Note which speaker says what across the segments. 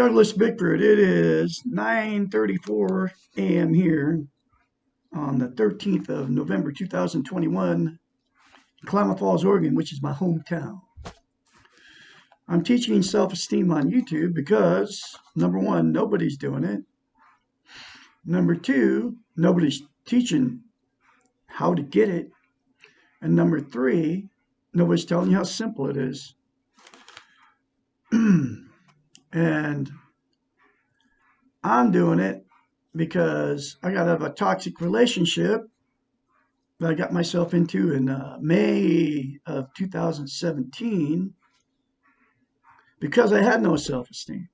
Speaker 1: Douglas Bickford. It is 9:34 a.m. here on the 13th of November 2021 in Klamath Falls, Oregon, which is my hometown. I'm teaching self-esteem on YouTube because, number one, nobody's doing it. Number two, nobody's teaching how to get it. And number three, nobody's telling you how simple it is. And I'm doing it because I got out of a toxic relationship that I got myself into in May of 2017 because I had no self-esteem.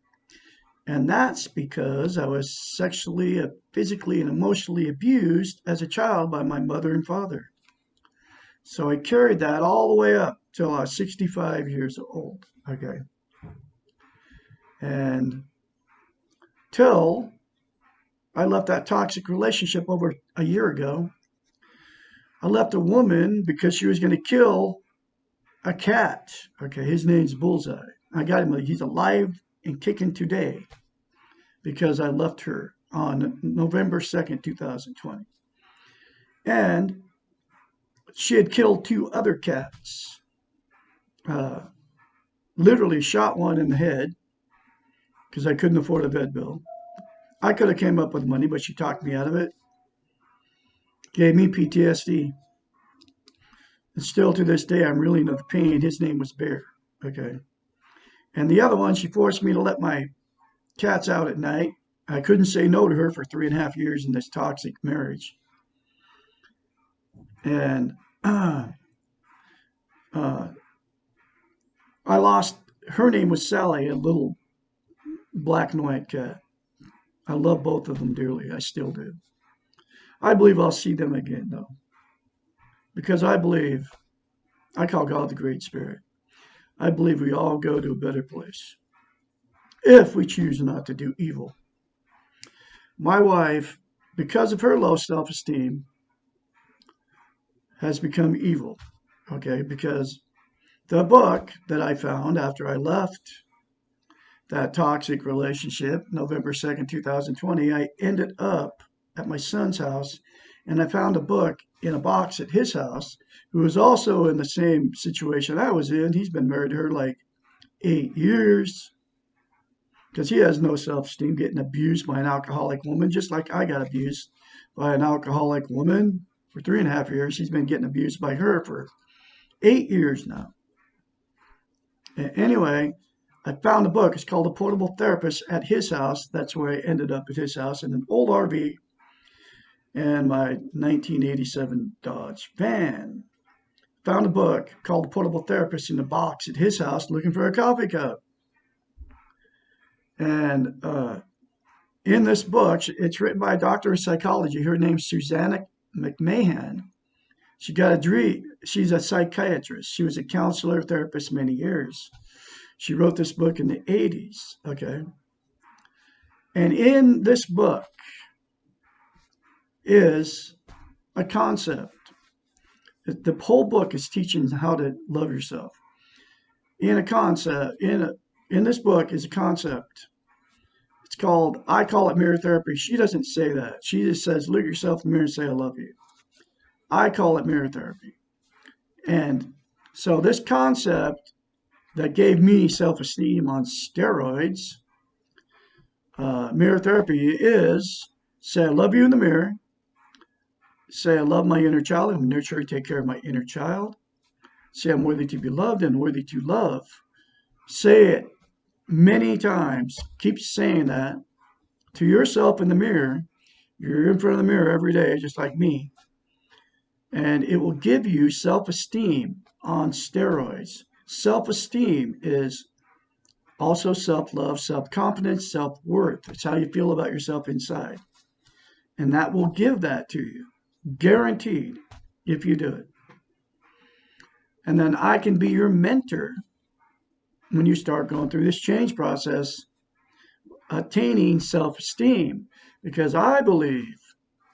Speaker 1: And that's because I was sexually, physically, and emotionally abused as a child by my mother and father. So I carried that all the way up till I was 65 years old. Okay. And till I left that toxic relationship over a year ago. I left a woman because she was going to kill a cat. Okay, his name's Bullseye. I got him. He's alive and kicking today because I left her on November 2nd, 2020. And she had killed two other cats. Literally shot one in the head because I couldn't afford a vet bill. I could have came up with money, but she talked me out of it. Gave me PTSD. And still to this day, I'm reeling with the pain. His name was Bear. Okay. And the other one, she forced me to let my cats out at night. I couldn't say no to her for 3.5 years in this toxic marriage. And I lost, her name was Sally, a little black and white cat. I love both of them dearly. I still do. I believe I'll see them again, though. Because I believe, I call God the Great Spirit. I believe we all go to a better place if we choose not to do evil. My wife, because of her low self-esteem, has become evil. Okay, because the book that I found after I left that toxic relationship, November 2nd, 2020, I ended up at my son's house, and I found a book in a box at his house, who was also in the same situation I was in. He's been married to her like 8 years because he has no self-esteem, getting abused by an alcoholic woman, just like I got abused by an alcoholic woman for 3.5 years. He's been getting abused by her for 8 years now. Anyway, I found a book. It's called The Portable Therapist at his house. That's where I ended up at his house in an old RV and my 1987 Dodge van. Found a book called The Portable Therapist in a box at his house looking for a coffee cup. And in this book, it's written by a doctor of psychology. Her name's Susanna McMahon. She's a psychiatrist. She was a counselor, therapist many years. She wrote this book in the 80s, okay? And in this book is a concept. The whole book is teaching how to love yourself. In this book is a concept. It's called, I call it mirror therapy. She doesn't say that. She just says, look at yourself in the mirror and say, I love you. I call it mirror therapy. And so this concept that gave me self-esteem on steroids, mirror therapy is, say I love you in the mirror, say I love my inner child, I'm nurture and take care of my inner child, say I'm worthy to be loved and worthy to love. Say it many times, keep saying that to yourself in the mirror. You're in front of the mirror every day, just like me. And it will give you self-esteem on steroids. Self-esteem is also self-love, self-confidence, self-worth. It's how you feel about yourself inside. And that will give that to you, guaranteed, if you do it. And then I can be your mentor when you start going through this change process, attaining self-esteem, because I believe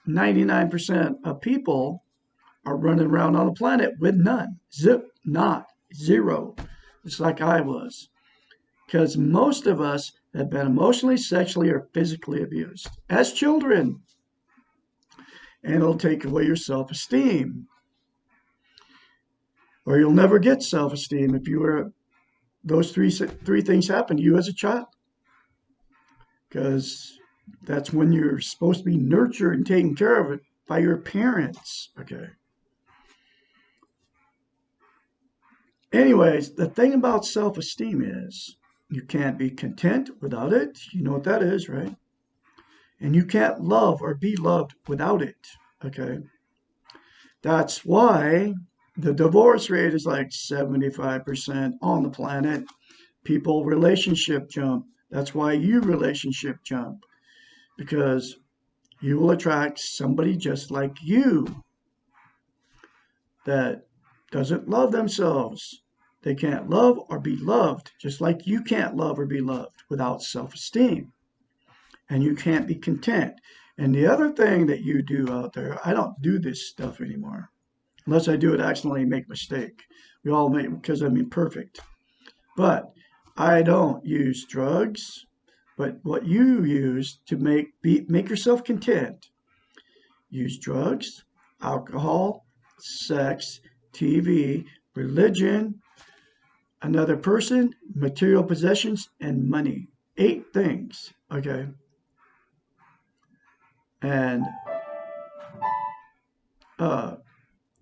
Speaker 1: 99% of people are running around on the planet with none. Zip, not zero. It's like I was. Because most of us have been emotionally, sexually, or physically abused as children. And it'll take away your self-esteem. Or you'll never get self-esteem if you were those three things happen to you as a child. Because that's when you're supposed to be nurtured and taken care of by your parents. Okay. Anyways, the thing about self-esteem is you can't be content without it. You know what that is, right? And you can't love or be loved without it. Okay. That's why the divorce rate is like 75% on the planet. People relationship jump. That's why you relationship jump. Because you will attract somebody just like you that doesn't love themselves. They can't love or be loved, just like you can't love or be loved without self-esteem. And you can't be content. And the other thing that you do out there, I don't do this stuff anymore. Unless I do it accidentally and make a mistake. We all make, because I'm imperfect. But I don't use drugs. But what you use to make yourself content, use drugs, alcohol, sex, TV, religion, another person, material possessions, and money. 8 things, okay? And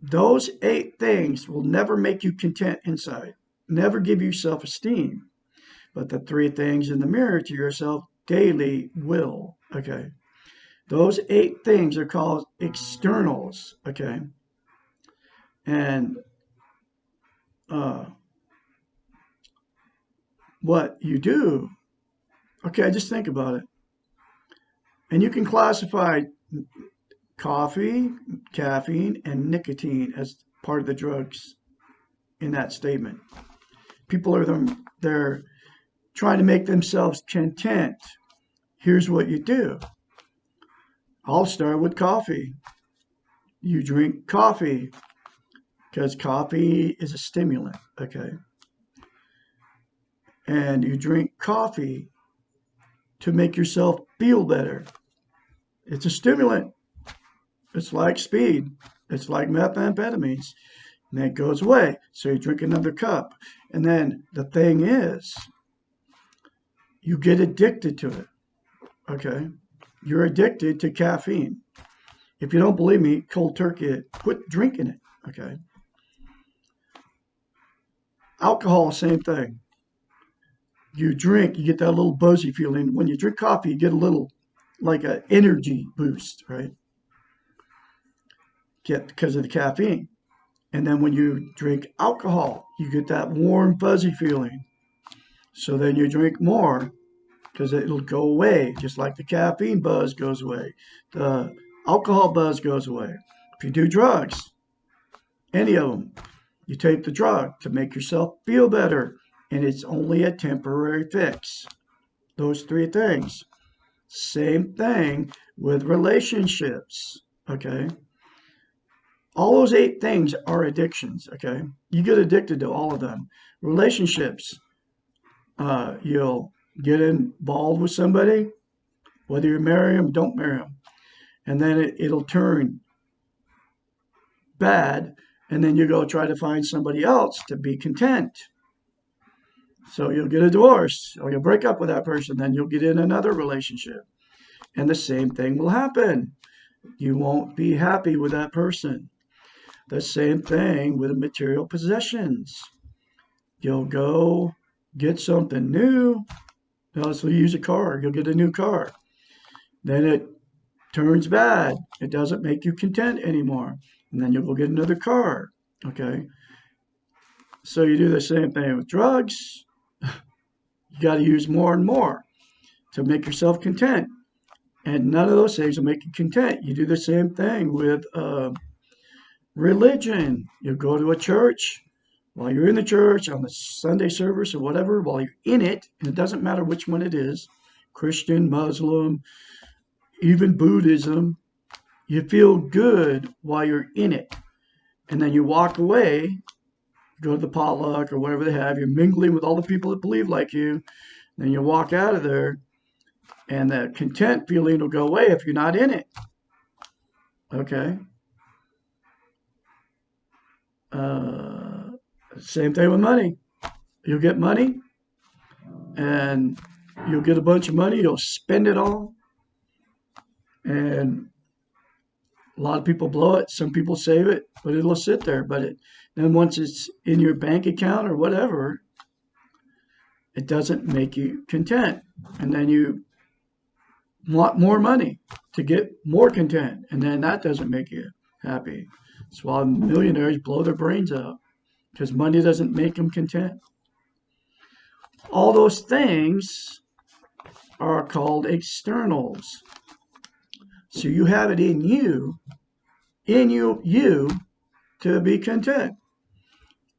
Speaker 1: those 8 things will never make you content inside, never give you self-esteem. But the 3 things in the mirror to yourself daily will, okay? Those 8 things are called externals, okay? And what you do, okay, just think about it. And you can classify coffee, caffeine, and nicotine as part of the drugs in that statement. People they're trying to make themselves content. Here's what you do. I'll start with coffee. You drink coffee because coffee is a stimulant, okay? And you drink coffee to make yourself feel better. It's a stimulant. It's like speed. It's like methamphetamines. And then it goes away. So you drink another cup. And then the thing is, you get addicted to it. Okay? You're addicted to caffeine. If you don't believe me, cold turkey it. Quit drinking it. Okay? Alcohol, same thing. You drink, you get that little buzzy feeling. When you drink coffee, you get a little, like an energy boost, right? Because of the caffeine. And then when you drink alcohol, you get that warm, fuzzy feeling. So then you drink more because it'll go away, just like the caffeine buzz goes away. The alcohol buzz goes away. If you do drugs, any of them, you take the drug to make yourself feel better, and it's only a temporary fix. Those 3 things. Same thing with relationships, okay? All those 8 things are addictions, okay? You get addicted to all of them. Relationships, you'll get involved with somebody, whether you marry them, don't marry them. And then it'll turn bad, and then you go try to find somebody else to be content. So you'll get a divorce, or you'll break up with that person, then you'll get in another relationship. And the same thing will happen. You won't be happy with that person. The same thing with material possessions. You'll go get something new. So you use a car, you'll get a new car. Then it turns bad. It doesn't make you content anymore. And then you'll go get another car, okay? So you do the same thing with drugs. You got to use more and more to make yourself content. And none of those things will make you content. You do the same thing with religion. You go to a church. While you're in the church, on the Sunday service or whatever, while you're in it, and it doesn't matter which one it is, Christian, Muslim, even Buddhism, you feel good while you're in it. And then you walk away, go to the potluck or whatever they have, you're mingling with all the people that believe like you. And Then you walk out of there, and that content feeling will go away if you're not in it. Okay. Same thing with money. You'll get money, and you'll get a bunch of money. You'll spend it all, and a lot of people blow it. Some people save it, but it'll sit there. Then once it's in your bank account or whatever, it doesn't make you content. And then you want more money to get more content. And then that doesn't make you happy. That's why millionaires blow their brains out, because money doesn't make them content. All those things are called externals. So you have it in you to be content.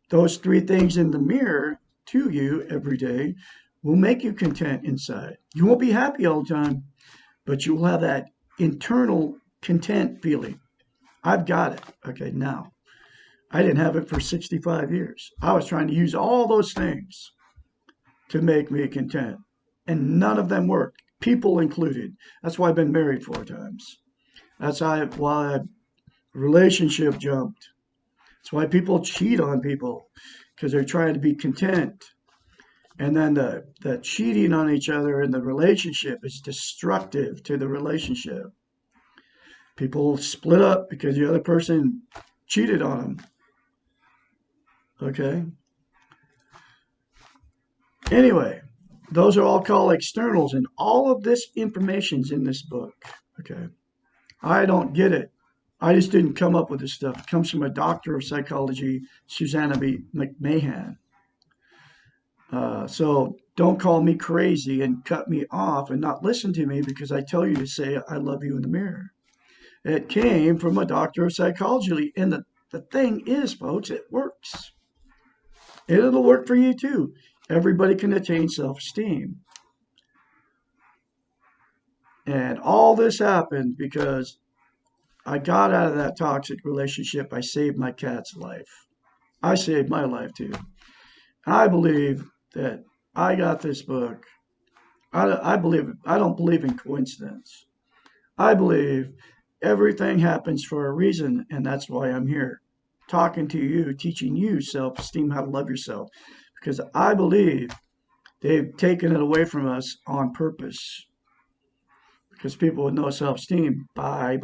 Speaker 1: Those three things in the mirror to you every day will make you content inside. You won't be happy all the time, but you will have that internal content feeling. I've got it. Okay, now. I didn't have it for 65 years. I was trying to use all those things to make me content, and none of them worked, people included. That's why I've been married 4 times. That's why relationship jumped. That's why people cheat on people, because they're trying to be content. And then the cheating on each other in the relationship is destructive to the relationship. People split up because the other person cheated on them. Okay? Anyway, those are all called externals, and all of this information's in this book. Okay? I don't get it. I just didn't come up with this stuff. It comes from a doctor of psychology, Susanna McMahon. So don't call me crazy and cut me off and not listen to me because I tell you to say I love you in the mirror. It came from a doctor of psychology. And the thing is, folks, it works. It'll work for you too. Everybody can attain self-esteem. And all this happened because I got out of that toxic relationship. I saved my cat's life. I saved my life too. I believe that I got this book. I don't believe in coincidence. I believe everything happens for a reason, and that's why I'm here, talking to you, teaching you self-esteem, how to love yourself, because I believe they've taken it away from us on purpose. Because people with no self-esteem, bye.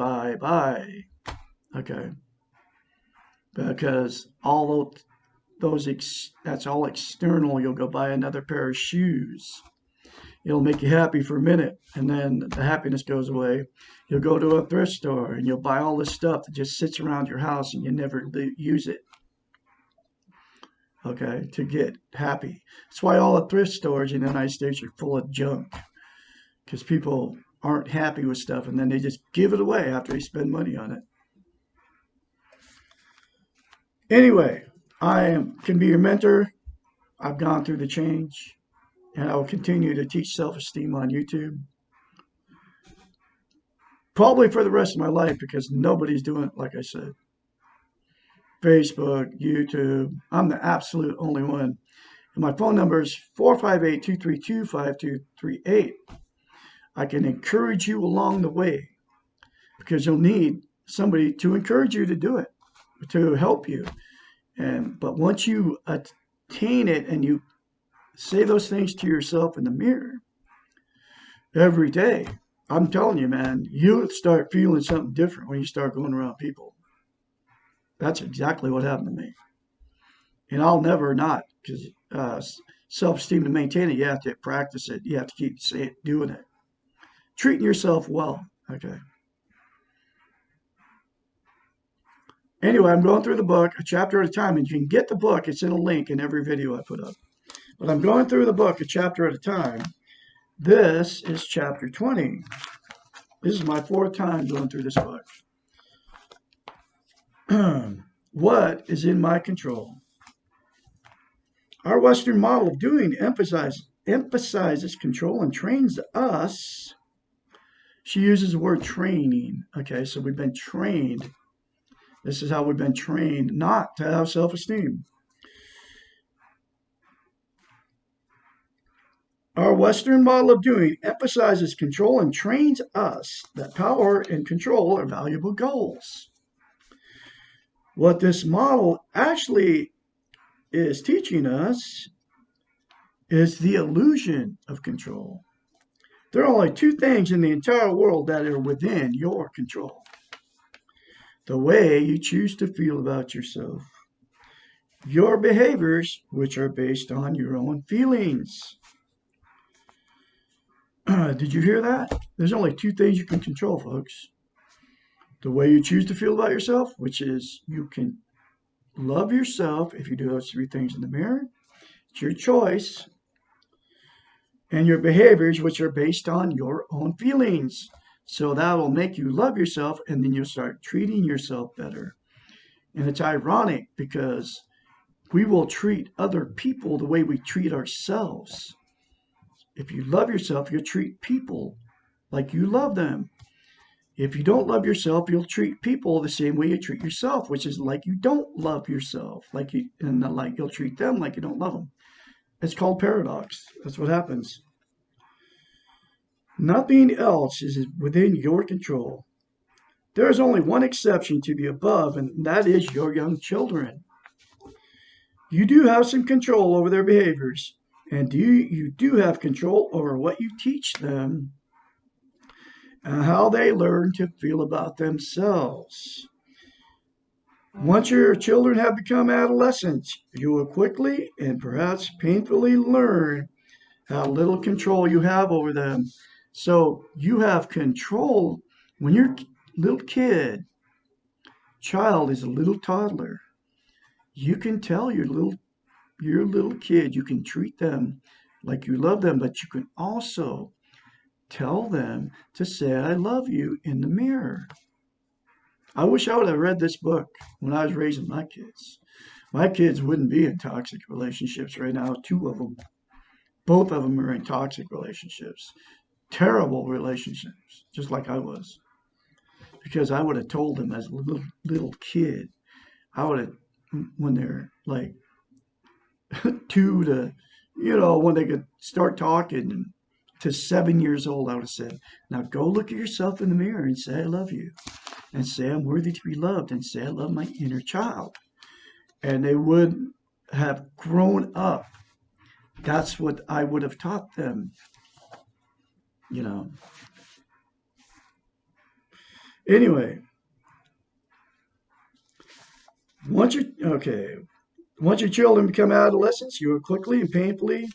Speaker 1: Okay. Because all that's all external. You'll go buy another pair of shoes. It'll make you happy for a minute, and then the happiness goes away. You'll go to a thrift store, and you'll buy all this stuff that just sits around your house, and you never use it. Okay, to get happy. That's why all the thrift stores in the United States are full of junk, because people aren't happy with stuff, and then they just give it away after they spend money on it. Anyway, can be your mentor. I've gone through the change, and I will continue to teach self-esteem on YouTube. Probably for the rest of my life, because nobody's doing it like I said. Facebook, YouTube, I'm the absolute only one. And my phone number is 458-232-5238. I can encourage you along the way, because you'll need somebody to encourage you to do it, to help you. But once you attain it and you say those things to yourself in the mirror every day, I'm telling you, man, you'll start feeling something different when you start going around people. That's exactly what happened to me. And I'll never not, because self-esteem, to maintain it, you have to practice it. You have to keep doing it. Treating yourself well. Okay. Anyway, I'm going through the book a chapter at a time, and you can get the book. It's in a link in every video I put up. But I'm going through the book a chapter at a time. This is chapter 20. This is my 4th time going through this book. What is in my control? Our Western model of doing emphasizes control and trains us. She uses the word training. Okay, so we've been trained. This is how we've been trained not to have self-esteem. Our Western model of doing emphasizes control and trains us that power and control are valuable goals. What this model actually is teaching us is the illusion of control. There are only two things in the entire world that are within your control: the way you choose to feel about yourself, your behaviors, which are based on your own feelings. Did you hear that? There's only two things you can control, folks: the way you choose to feel about yourself, which is you can love yourself if you do those three things in the mirror. It's your choice. And your behaviors, which are based on your own feelings. So that'll make you love yourself, and then you'll start treating yourself better. And it's ironic because we will treat other people the way we treat ourselves. If you love yourself, you'll treat people like you love them. If you don't love yourself, you'll treat people the same way you treat yourself, which is like you don't love yourself, like you'll treat them like you don't love them. It's called paradox. That's what happens. Nothing else is within your control. There is only one exception to the above, and that is your young children. You do have some control over their behaviors, and you do have control over what you teach them and how they learn to feel about themselves. Once your children have become adolescents, you will quickly and perhaps painfully learn how little control you have over them. So you have control when your little child is a little toddler. You can tell your little kid, you can treat them like you love them, but you can also tell them to say I love you in the mirror. I wish I would have read this book when I was raising my kids. My kids wouldn't be in toxic relationships right now. Two of them. Both of them are in toxic relationships. Terrible relationships, just like I was. Because I would have told them as a little kid, I would have, when they're like 2 to, when they could start talking to 7 years old, I would have said, now go look at yourself in the mirror and say, I love you. And say, I'm worthy to be loved. And say, I love my inner child. And they would have grown up. That's what I would have taught them, Anyway, once your children become adolescents, you will quickly and painfully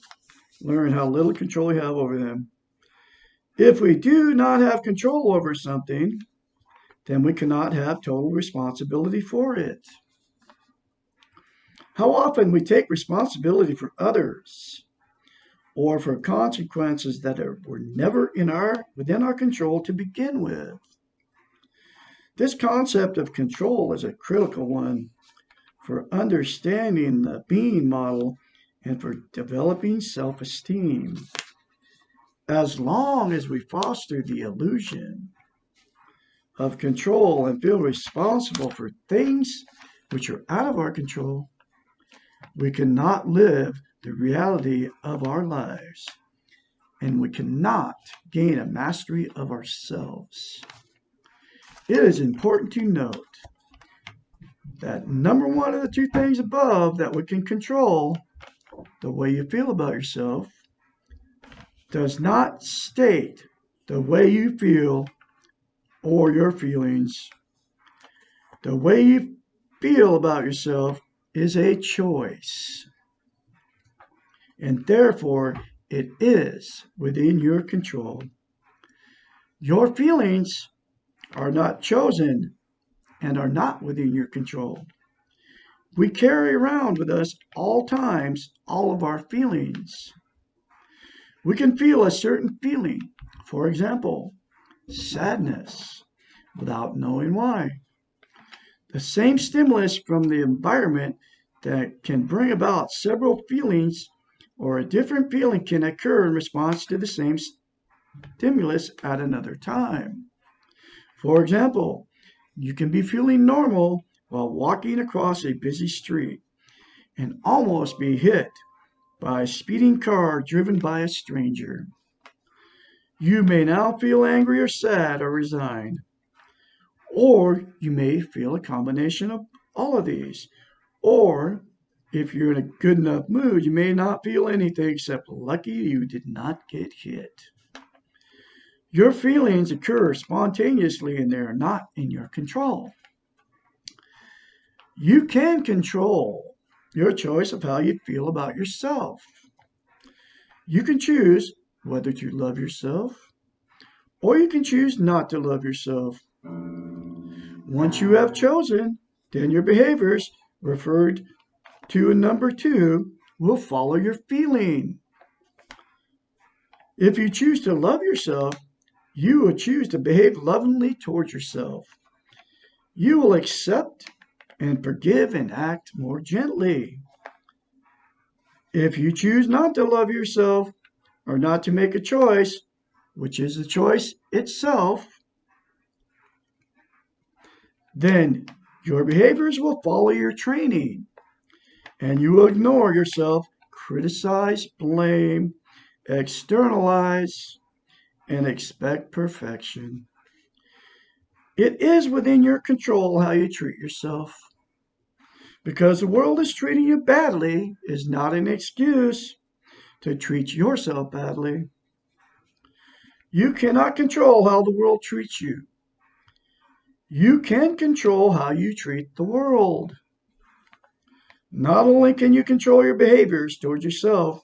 Speaker 1: learn how little control you have over them. If we do not have control over something, then we cannot have total responsibility for it. How often we take responsibility for others or for consequences that were never within our control to begin with. This concept of control is a critical one for understanding the being model and for developing self-esteem. As long as we foster the illusion of control and feel responsible for things which are out of our control, we cannot live the reality of our lives, and we cannot gain a mastery of ourselves. It is important to note that number one of the two things above that we can control, the way you feel about yourself, does not state the way you feel or your feelings. The way you feel about yourself is a choice, and therefore it is within your control. Your feelings are not chosen and are not within your control. We carry around with us all times all of our feelings. We can feel a certain feeling, for example, sadness, without knowing why. The same stimulus from the environment that can bring about several feelings or a different feeling can occur in response to the same stimulus at another time. For example, you can be feeling normal while walking across a busy street and almost be hit by a speeding car driven by a stranger. You may now feel angry or sad or resigned, or you may feel a combination of all of these. Or if you're in a good enough mood, you may not feel anything except lucky you did not get hit. Your feelings occur spontaneously and they're not in your control. You can control your choice of how you feel about yourself. You can choose whether to love yourself or you can choose not to love yourself. Once you have chosen, then your behaviors, referred to in number 2, will follow your feeling. If you choose to love yourself, you will choose to behave lovingly towards yourself. You will accept and forgive and act more gently. If you choose not to love yourself or not to make a choice, which is the choice itself, then your behaviors will follow your training and you will ignore yourself, criticize, blame, externalize, and expect perfection. It is within your control how you treat yourself. Because the world is treating you badly is not an excuse to treat yourself badly. You cannot control how the world treats you. You can control how you treat the world. Not only can you control your behaviors towards yourself,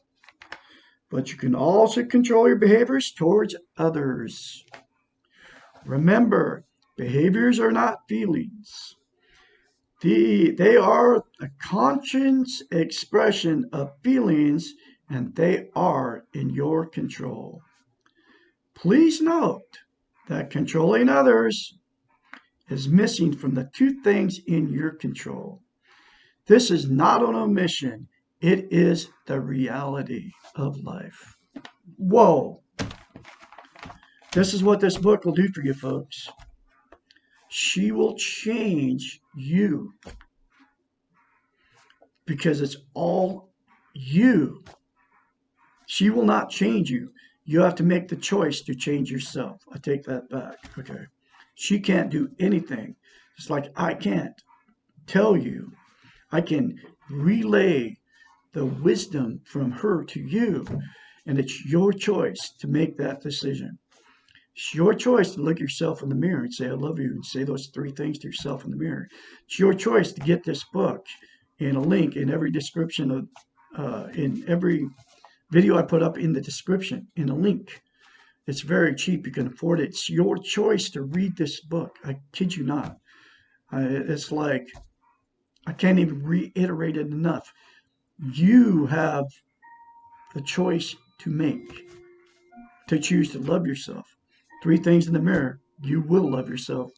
Speaker 1: but you can also control your behaviors towards others. Remember, behaviors are not feelings. They are a conscious expression of feelings, and they are in your control. Please note that controlling others is missing from the 2 things in your control. This is not an omission. It is the reality of life. Whoa. This is what this book will do for you, folks. She will change you because it's all you. She will not change you. You have to make the choice to change yourself. I take that back. Okay. She can't do anything. Just like I can't tell you. I can relay the wisdom from her to you. And it's your choice to make that decision. It's your choice to look yourself in the mirror and say, I love you, and say those 3 things to yourself in the mirror. It's your choice to get this book in a link in every description of, in every video I put up in the description, in a link. It's very cheap. You can afford it. It's your choice to read this book. I kid you not. It's like, I can't even reiterate it enough. You have the choice to make, to choose to love yourself. 3 things in the mirror. You will love yourself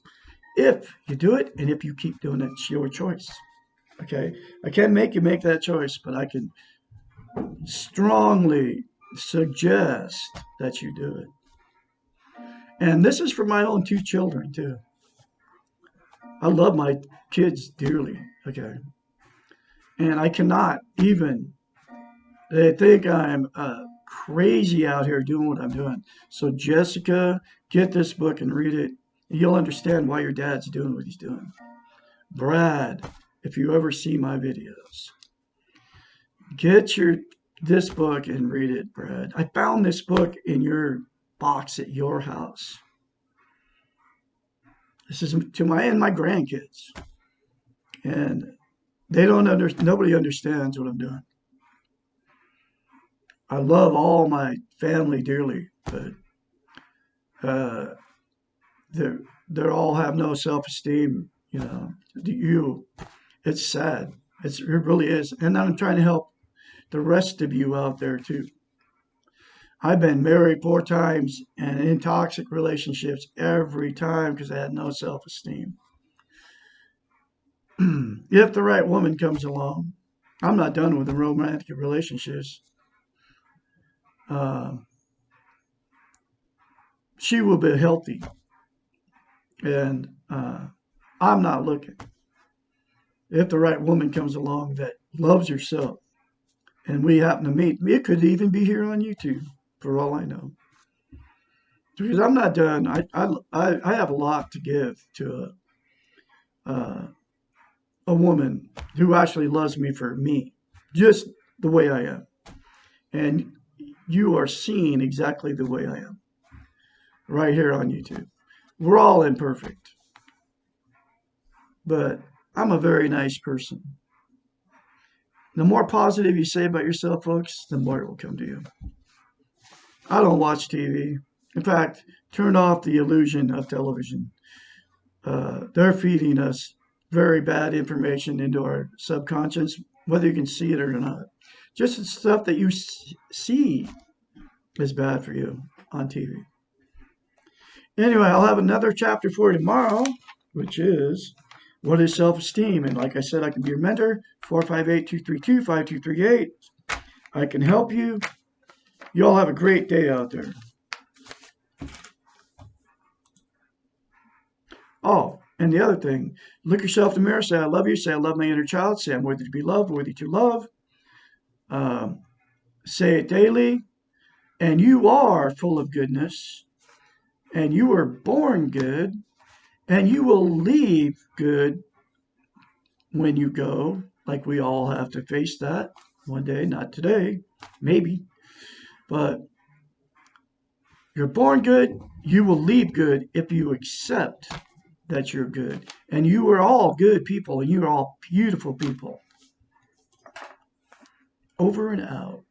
Speaker 1: if you do it, and if you keep doing it. It's your choice. Okay? I can't make you make that choice, but I can strongly suggest that you do it. And this is for my own 2 children, too. I love my kids dearly. Okay? And I cannot even, they think I'm crazy out here doing what I'm doing. So Jessica, get this book and read it. You'll understand why your dad's doing what he's doing. Brad, if you ever see my videos, get this book and read it, Brad. I found this book in your box at your house. This is to my grandkids. And they don't nobody understands what I'm doing. I love all my family dearly, but they all have no self-esteem. You know, it's sad. It really is. And I'm trying to help the rest of you out there too. I've been married 4 times and in toxic relationships every time because I had no self-esteem. If the right woman comes along, I'm not done with the romantic relationships. She will be healthy, and I'm not looking. If the right woman comes along that loves herself, and we happen to meet, it could even be here on YouTube, for all I know. Because I'm not done. I have a lot to give to a woman who actually loves me for me, just the way I am. And you are seeing exactly the way I am right here on YouTube. We're all imperfect, but I'm a very nice person. The more positive you say about yourself, folks, the more it will come to you. I don't watch TV. In fact, turn off the illusion of television. They're feeding us very bad information into our subconscious, whether you can see it or not. Just the stuff that you see is bad for you on TV. Anyway, I'll have another chapter for you tomorrow, which is what is self-esteem. And like I said, I can be your mentor, 458-232-5238. I can help you. You all have a great day out there. Oh, and the other thing, look yourself in the mirror, say, I love you, say, I love my inner child, say, I'm worthy to be loved, worthy to love. Say it daily, and you are full of goodness, and you were born good, and you will leave good when you go, like we all have to face that one day, not today, maybe, but you're born good, you will leave good if you accept that you're good. And you are all good people, and you're all beautiful people. Over and out.